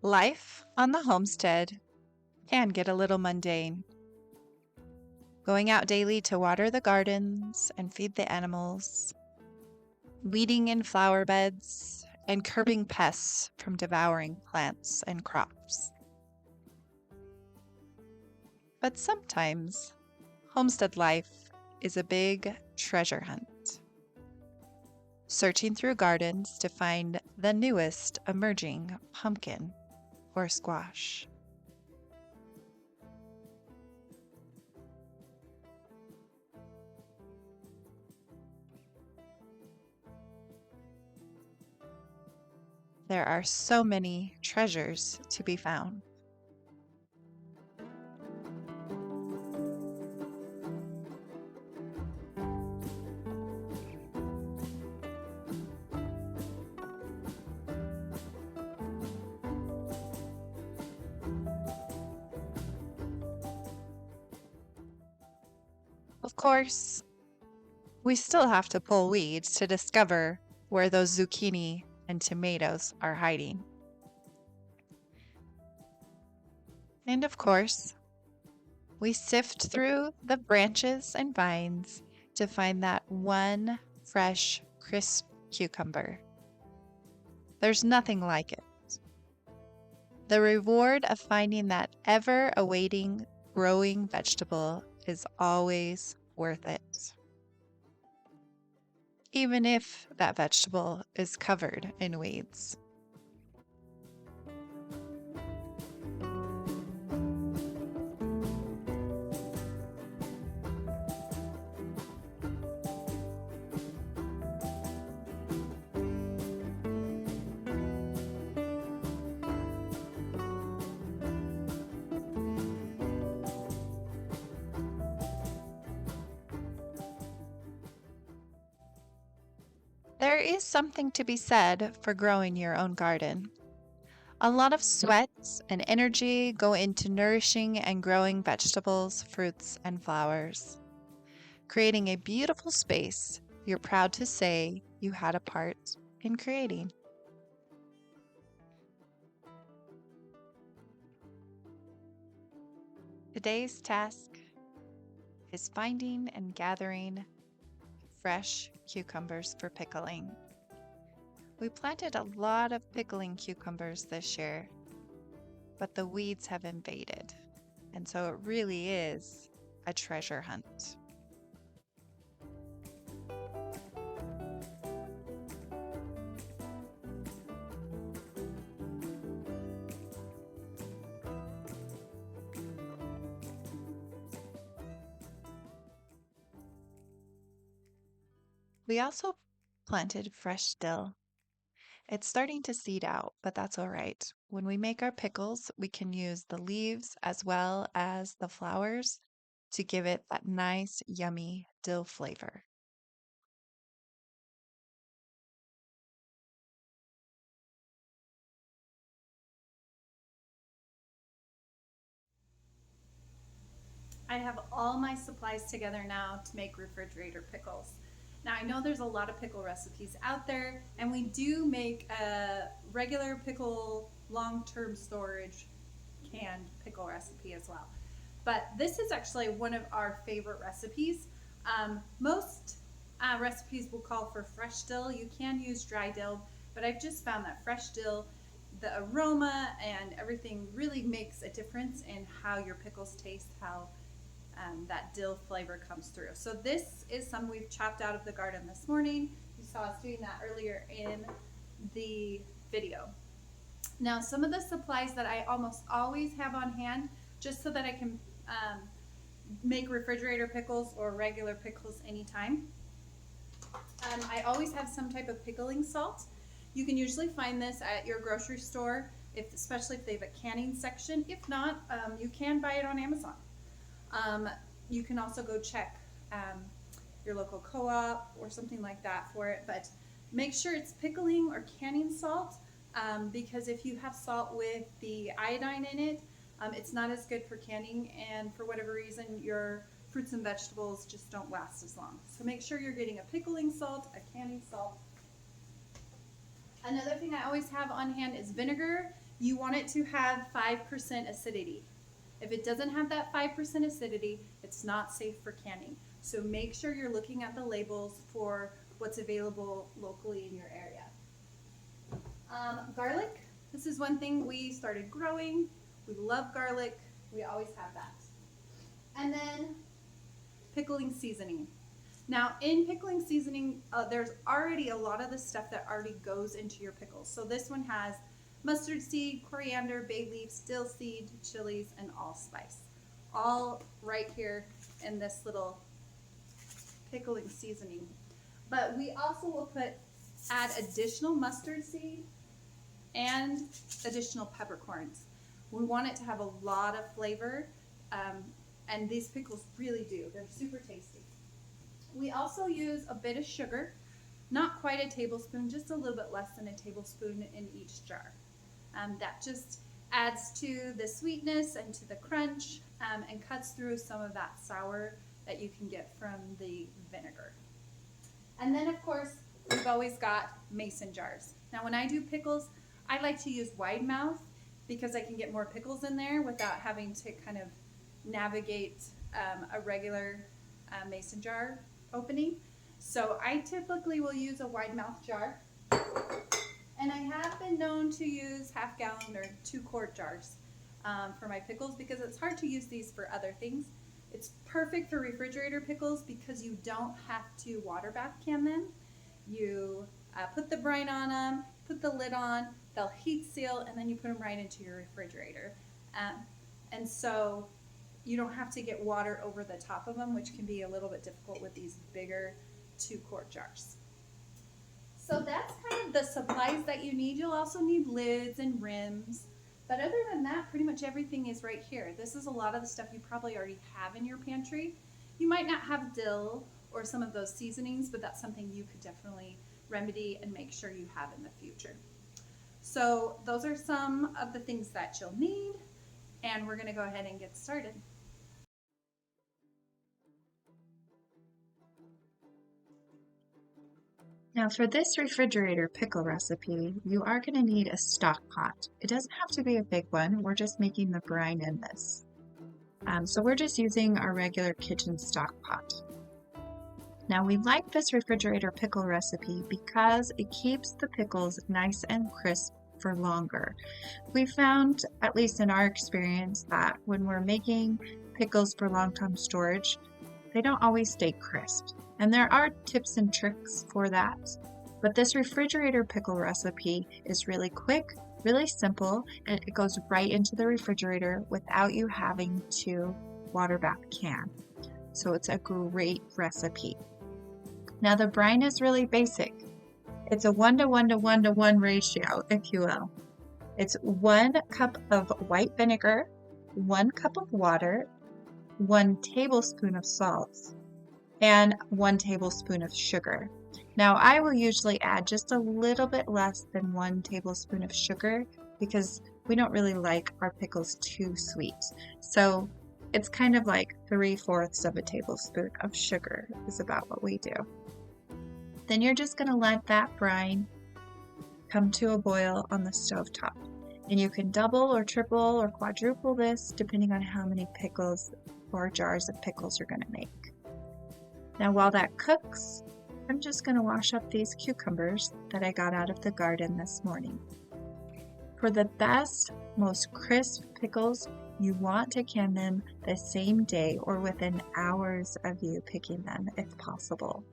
Life on the homestead can get a little mundane. Going out daily to water the gardens and feed the animals, weeding in flower beds, and curbing pests from devouring plants and crops. But sometimes, homestead life is a big treasure hunt. Searching through gardens to find the newest emerging pumpkin or squash. There are so many treasures to be found. Of course, we still have to pull weeds to discover where those zucchini and tomatoes are hiding. And of course, we sift through the branches and vines to find that one fresh, crisp cucumber. There's nothing like it. The reward of finding that ever awaiting growing vegetable is always worth it, even if that vegetable is covered in weeds. There is something to be said for growing your own garden. A lot of sweat and energy go into nourishing and growing vegetables, fruits, and flowers, creating a beautiful space you're proud to say you had a part in creating. Today's task is finding and gathering fresh cucumbers for pickling. We planted a lot of pickling cucumbers this year, but the weeds have invaded, and so it really is a treasure hunt. We also planted fresh dill. It's starting to seed out, but that's all right. When we make our pickles, we can use the leaves as well as the flowers to give it that nice, yummy dill flavor. I have all my supplies together now to make refrigerator pickles. Now I know there's a lot of pickle recipes out there, and we do make a regular pickle long-term storage canned pickle recipe as well. But this is actually one of our favorite recipes. Most recipes will call for fresh dill. You can use dry dill, but I've just found that fresh dill, the aroma and everything really makes a difference in how your pickles taste, how that dill flavor comes through. So this is some we've chopped out of the garden this morning. You saw us doing that earlier in the video. Now, some of the supplies that I almost always have on hand, just so that I can make refrigerator pickles or regular pickles anytime. I always have some type of pickling salt. You can usually find this at your grocery store, especially if they have a canning section. If not, you can buy it on Amazon. You can also go check your local co-op or something like that for it, but make sure it's pickling or canning salt, because if you have salt with the iodine in it, it's not as good for canning, and for whatever reason your fruits and vegetables just don't last as long. So make sure you're getting a pickling salt, a canning salt. Another thing I always have on hand is vinegar. you want it to have 5% acidity. If it doesn't have that 5% acidity, it's not safe for canning. So make sure you're looking at the labels for what's available locally in your area. Garlic, this is one thing we started growing. We love garlic. We always have that. And then pickling seasoning. Now in pickling seasoning, there's already a lot of the stuff that already goes into your pickles. So this one has mustard seed, coriander, bay leaves, dill seed, chilies, and allspice. All right here in this little pickling seasoning. But we also will add additional mustard seed and additional peppercorns. We want it to have a lot of flavor, and these pickles really do. They're super tasty. We also use a bit of sugar, not quite a tablespoon, just a little bit less than a tablespoon in each jar. That just adds to the sweetness and to the crunch, and cuts through some of that sour that you can get from the vinegar. And then of course, we've always got mason jars. Now when I do pickles, I like to use wide mouth because I can get more pickles in there without having to kind of navigate a regular mason jar opening. So I typically will use a wide mouth jar. And I have been known to use half-gallon or 2-quart jars for my pickles because it's hard to use these for other things. It's perfect for refrigerator pickles because you don't have to water bath can them. You put the brine on them, put the lid on, they'll heat seal, and then you put them right into your refrigerator. And so you don't have to get water over the top of them, which can be a little bit difficult with these bigger 2-quart jars. So that's kind of the supplies that you need. You'll also need lids and rims. But other than that, pretty much everything is right here. This is a lot of the stuff you probably already have in your pantry. You might not have dill or some of those seasonings, but that's something you could definitely remedy and make sure you have in the future. So those are some of the things that you'll need, and we're gonna go ahead and get started. Now for this refrigerator pickle recipe, you are going to need a stock pot. It doesn't have to be a big one, we're just making the brine in this. So we're just using our regular kitchen stock pot. Now we like this refrigerator pickle recipe because it keeps the pickles nice and crisp for longer. We found, at least in our experience, that when we're making pickles for long-term storage, they don't always stay crisp. And there are tips and tricks for that. But this refrigerator pickle recipe is really quick, really simple, and it goes right into the refrigerator without you having to water bath can. So it's a great recipe. Now the brine is really basic. It's a 1:1:1:1 ratio, if you will. It's 1 cup of white vinegar, 1 cup of water, 1 tablespoon of salt, and 1 tablespoon of sugar. Now I will usually add just a little bit less than 1 tablespoon of sugar because we don't really like our pickles too sweet. So it's kind of like 3/4 of a tablespoon of sugar is about what we do. Then you're just going to let that brine come to a boil on the stove top. And you can double or triple or quadruple this depending on how many pickles or jars of pickles you're going to make. Now while that cooks, I'm just going to wash up these cucumbers that I got out of the garden this morning. For the best, most crisp pickles, you want to can them the same day or within hours of you picking them if possible.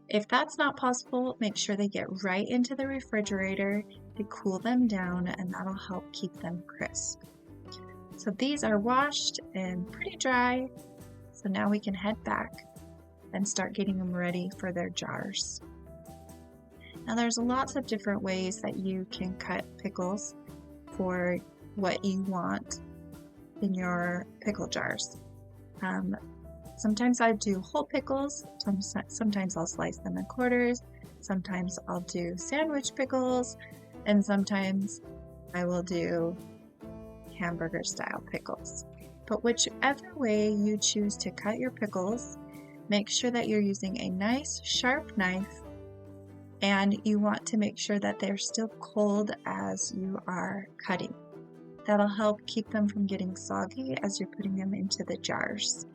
If that's not possible, make sure they get right into the refrigerator to cool them down, and that'll help keep them crisp. So these are washed and pretty dry, so now we can head back and start getting them ready for their jars. Now there's lots of different ways that you can cut pickles for what you want in your pickle jars. Sometimes I do whole pickles, sometimes I'll slice them in quarters, sometimes I'll do sandwich pickles, and sometimes I will do hamburger style pickles. But whichever way you choose to cut your pickles, make sure that you're using a nice sharp knife and you want to make sure that they're still cold as you are cutting. That'll help keep them from getting soggy as you're putting them into the jars.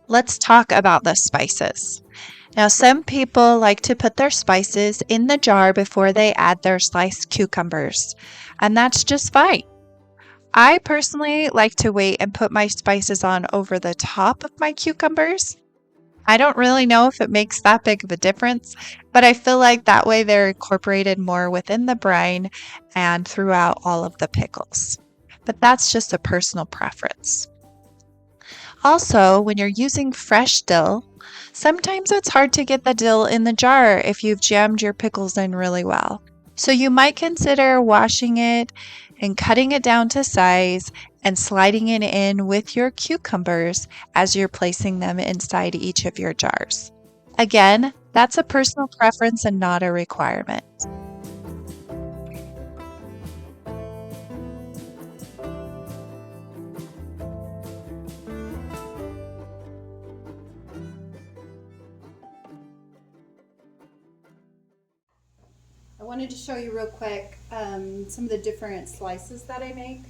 Let's talk about the spices. Now, some people like to put their spices in the jar before they add their sliced cucumbers, and that's just fine. I personally like to wait and put my spices on over the top of my cucumbers. I don't really know if it makes that big of a difference, but I feel like that way they're incorporated more within the brine and throughout all of the pickles. But that's just a personal preference. Also, when you're using fresh dill, sometimes it's hard to get the dill in the jar if you've jammed your pickles in really well. So you might consider washing it and cutting it down to size and sliding it in with your cucumbers as you're placing them inside each of your jars. Again, that's a personal preference and not a requirement. I wanted to show you real quick some of the different slices that I make.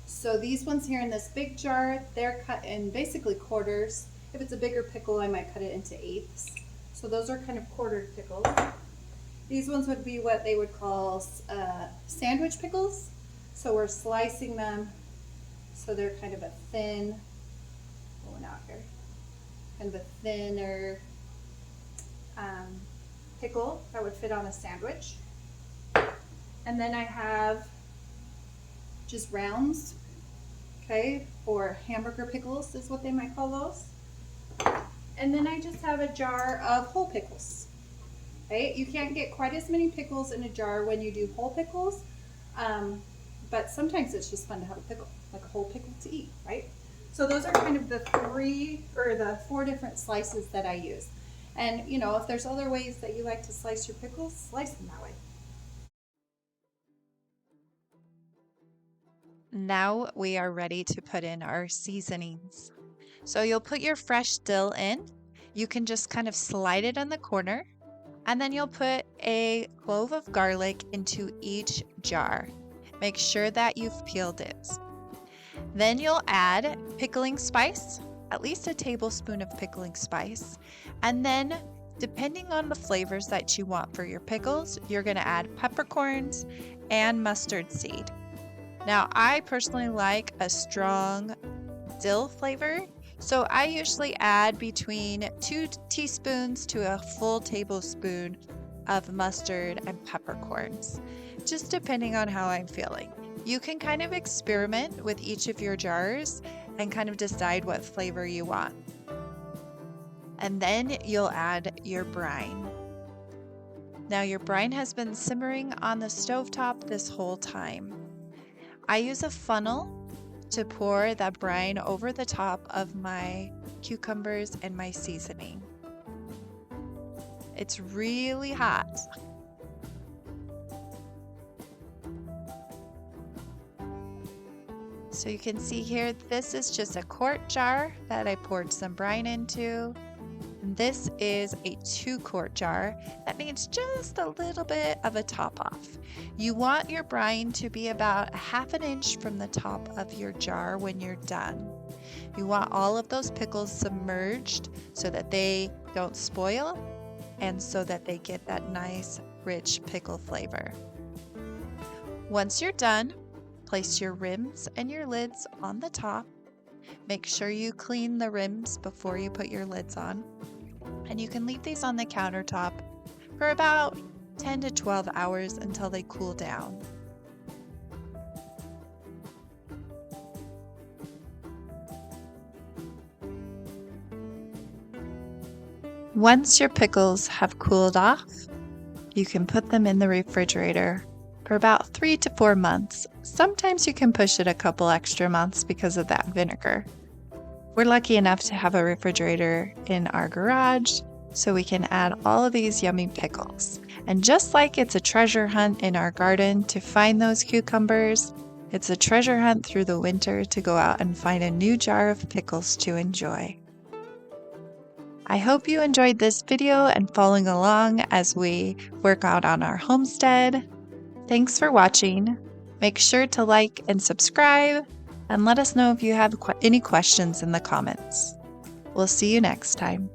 So these ones here in this big jar, they're cut in basically quarters. If it's a bigger pickle, I might cut it into eighths. So those are kind of quartered pickles. These ones would be what they would call sandwich pickles. So we're slicing them so they're kind of a thin, oh, not here, kind of a thinner pickle that would fit on a sandwich. And then I have just rounds, okay, or hamburger pickles is what they might call those. And then I just have a jar of whole pickles. Okay, you can't get quite as many pickles in a jar when you do whole pickles, but sometimes it's just fun to have a pickle, like a whole pickle to eat, right? So those are kind of the four different slices that I use. And you know, if there's other ways that you like to slice your pickles, slice them that way. Now we are ready to put in our seasonings. So you'll put your fresh dill in. You can just kind of slide it in the corner, and then you'll put a clove of garlic into each jar. Make sure that you've peeled it. Then you'll add pickling spice, at least a tablespoon of pickling spice, and then depending on the flavors that you want for your pickles, you're going to add peppercorns and mustard seed. Now, I personally like a strong dill flavor, so I usually add between 2 teaspoons to a full tablespoon of mustard and peppercorns, just depending on how I'm feeling. You can kind of experiment with each of your jars and kind of decide what flavor you want. And then you'll add your brine. Now, your brine has been simmering on the stovetop this whole time. I use a funnel to pour that brine over the top of my cucumbers and my seasoning. It's really hot. So you can see here, this is just a quart jar that I poured some brine into. And this is a 2-quart jar. That means just a little bit of a top off. You want your brine to be about 1/2 inch from the top of your jar when you're done. You want all of those pickles submerged so that they don't spoil and so that they get that nice, rich pickle flavor. Once you're done, place your rims and your lids on the top. Make sure you clean the rims before you put your lids on. And you can leave these on the countertop for about 10 to 12 hours until they cool down. Once your pickles have cooled off, you can put them in the refrigerator for about 3 to 4 months. Sometimes you can push it a couple extra months because of that vinegar. We're lucky enough to have a refrigerator in our garage, so we can add all of these yummy pickles. And just like it's a treasure hunt in our garden to find those cucumbers, it's a treasure hunt through the winter to go out and find a new jar of pickles to enjoy. I hope you enjoyed this video and following along as we work out on our homestead. Thanks for watching. Make sure to like and subscribe, and let us know if you have any questions in the comments. We'll see you next time.